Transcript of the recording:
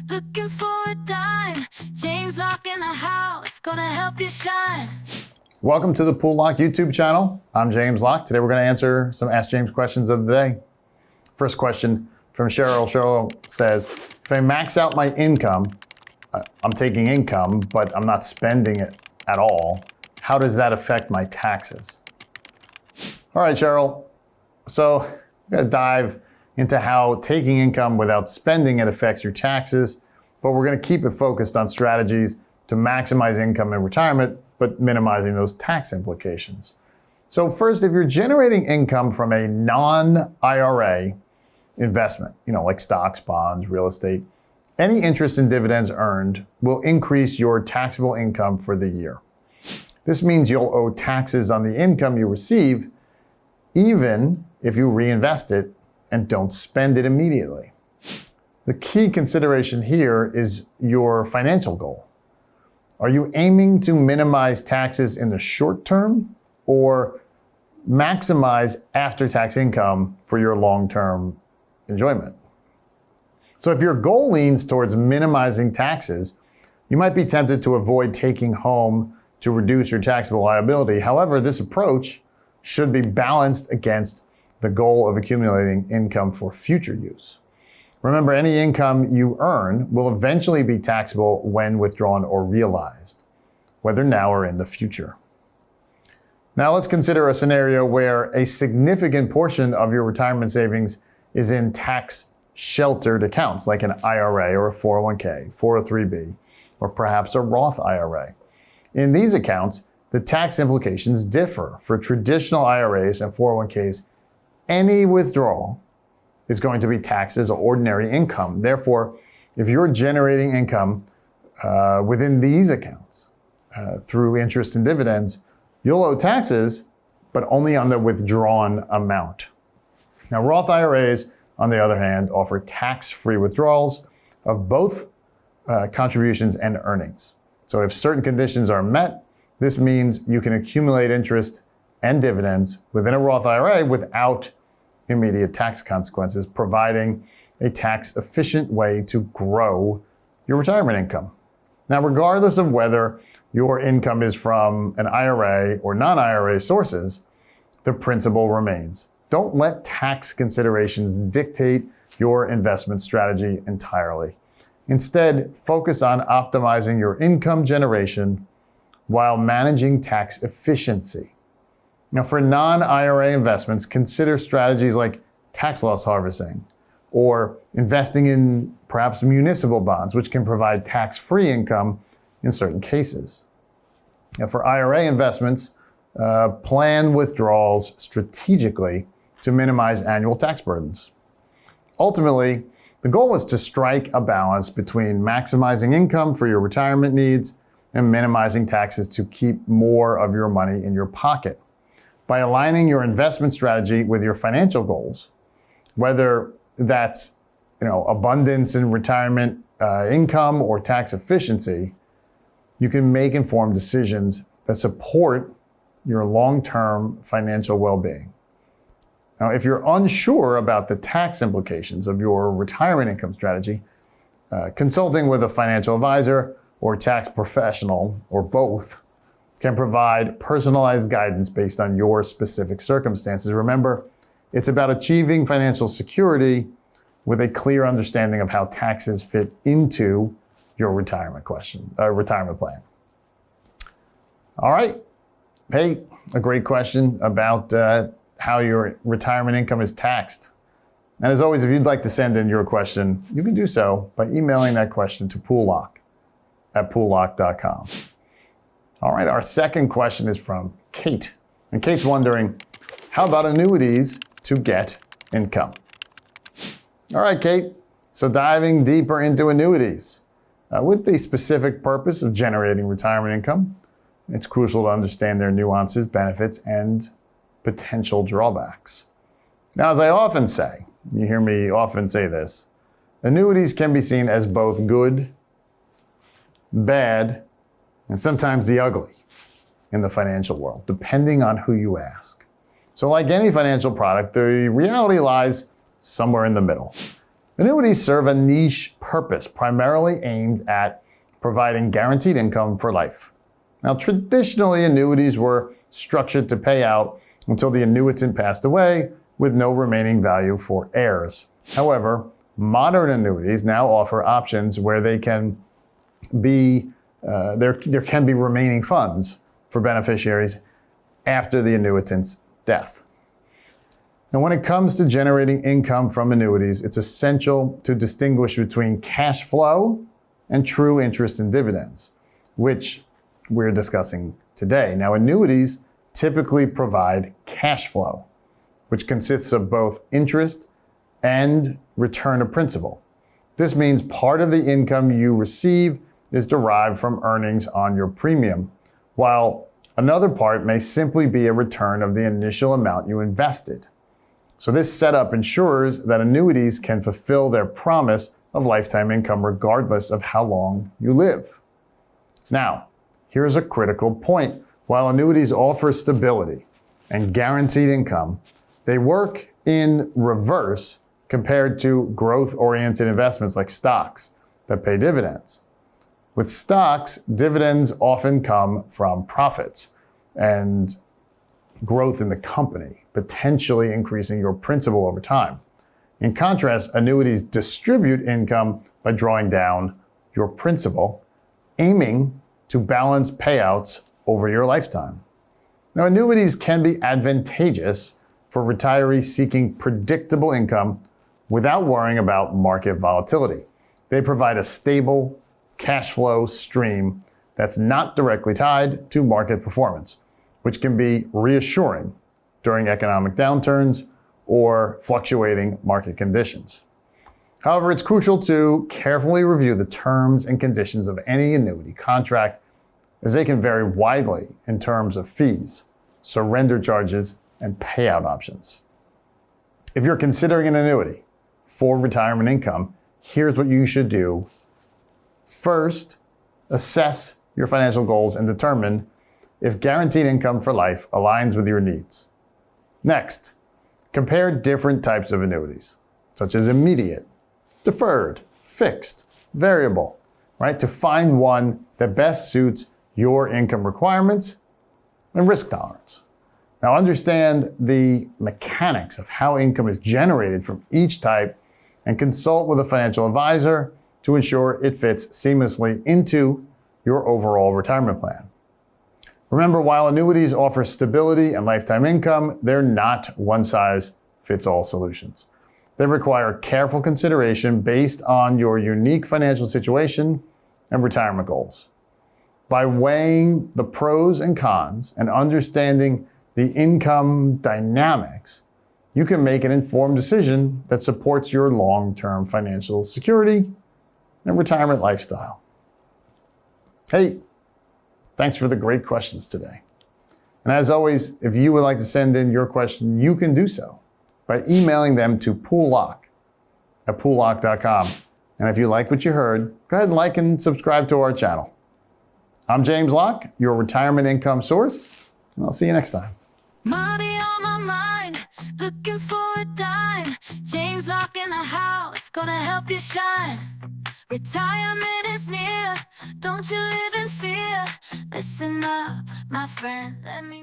Looking for a dime. James Locke in the house, gonna help you shine. Welcome to the Poole Locke YouTube channel. I'm James Locke. Today we're going to answer some Ask James questions of the day. First question from Cheryl. Cheryl says, if I max out my income, I'm taking income, but I'm not spending it at all. How does that affect my taxes? All right, Cheryl. So we're going to dive into how taking income without spending it affects your taxes, but we're going to keep it focused on strategies to maximize income in retirement, but minimizing those tax implications. So first, if you're generating income from a non-IRA investment, like stocks, bonds, real estate, any interest and dividends earned will increase your taxable income for the year. This means you'll owe taxes on the income you receive, even if you reinvest it and don't spend it immediately. The key consideration here is your financial goal. Are you aiming to minimize taxes in the short term or maximize after-tax income for your long-term enjoyment? So if your goal leans towards minimizing taxes, you might be tempted to avoid taking home to reduce your taxable liability. However, this approach should be balanced against the goal of accumulating income for future use. Remember, any income you earn will eventually be taxable when withdrawn or realized, whether now or in the future. Now let's consider a scenario where a significant portion of your retirement savings is in tax-sheltered accounts, like an IRA or a 401k, 403b, or perhaps a Roth IRA. In these accounts, the tax implications differ. For traditional IRAs and 401ks, any withdrawal is going to be taxed as ordinary income. Therefore, if you're generating income within these accounts through interest and dividends, you'll owe taxes, but only on the withdrawn amount. Now, Roth IRAs, on the other hand, offer tax-free withdrawals of both contributions and earnings. So if certain conditions are met, this means you can accumulate interest and dividends within a Roth IRA without immediate tax consequences, providing a tax-efficient way to grow your retirement income. Now, regardless of whether your income is from an IRA or non-IRA sources, the principle remains. Don't let tax considerations dictate your investment strategy entirely. Instead, focus on optimizing your income generation while managing tax efficiency. Now, for non-IRA investments, consider strategies like tax loss harvesting or investing in perhaps municipal bonds, which can provide tax-free income in certain cases. Now, for IRA investments, plan withdrawals strategically to minimize annual tax burdens. Ultimately, the goal is to strike a balance between maximizing income for your retirement needs and minimizing taxes to keep more of your money in your pocket. By aligning your investment strategy with your financial goals, whether that's abundance in retirement income or tax efficiency, you can make informed decisions that support your long-term financial well-being. Now, if you're unsure about the tax implications of your retirement income strategy, consulting with a financial advisor or tax professional, or both, can provide personalized guidance based on your specific circumstances. Remember, it's about achieving financial security with a clear understanding of how taxes fit into your retirement plan. All right. Hey, a great question about how your retirement income is taxed. And as always, if you'd like to send in your question, you can do so by emailing that question to poollocke@poollocke.com. All right, our second question is from Kate. And Kate's wondering, how about annuities to get income? All right, Kate. So diving deeper into annuities. With the specific purpose of generating retirement income, it's crucial to understand their nuances, benefits, and potential drawbacks. Now, as I often say, you hear me often say this, annuities can be seen as both good, bad, and sometimes the ugly in the financial world, depending on who you ask. So like any financial product, the reality lies somewhere in the middle. Annuities serve a niche purpose, primarily aimed at providing guaranteed income for life. Now, traditionally, annuities were structured to pay out until the annuitant passed away with no remaining value for heirs. However, modern annuities now offer options where they can be there can be remaining funds for beneficiaries after the annuitant's death. Now, when it comes to generating income from annuities, it's essential to distinguish between cash flow and true interest and dividends, which we're discussing today. Now, annuities typically provide cash flow, which consists of both interest and return of principal. This means part of the income you receive is derived from earnings on your premium, while another part may simply be a return of the initial amount you invested. So this setup ensures that annuities can fulfill their promise of lifetime income regardless of how long you live. Now, here's a critical point. While annuities offer stability and guaranteed income, they work in reverse compared to growth-oriented investments like stocks that pay dividends. With stocks, dividends often come from profits and growth in the company, potentially increasing your principal over time. In contrast, annuities distribute income by drawing down your principal, aiming to balance payouts over your lifetime. Now, annuities can be advantageous for retirees seeking predictable income without worrying about market volatility. They provide a stable cash flow stream that's not directly tied to market performance, which can be reassuring during economic downturns or fluctuating market conditions. However, it's crucial to carefully review the terms and conditions of any annuity contract, as they can vary widely in terms of fees, surrender charges, and payout options. If you're considering an annuity for retirement income, here's what you should do. First, assess your financial goals and determine if guaranteed income for life aligns with your needs. Next, compare different types of annuities, such as immediate, deferred, fixed, variable, right? To find one that best suits your income requirements and risk tolerance. Now, understand the mechanics of how income is generated from each type and consult with a financial advisor to ensure it fits seamlessly into your overall retirement plan. Remember, while annuities offer stability and lifetime income, they're not one-size-fits-all solutions. They require careful consideration based on your unique financial situation and retirement goals. By weighing the pros and cons and understanding the income dynamics, you can make an informed decision that supports your long-term financial security and retirement lifestyle. Hey, thanks for the great questions today. And as always, if you would like to send in your question, you can do so by emailing them to poollocke@poollocke.com. And if you like what you heard, go ahead and like and subscribe to our channel. I'm James Locke, your retirement income source, and I'll see you next time. Money on my mind, looking for a dime. James Locke in the house, gonna help you shine. Retirement is near, don't you live in fear. Listen up, my friend, let me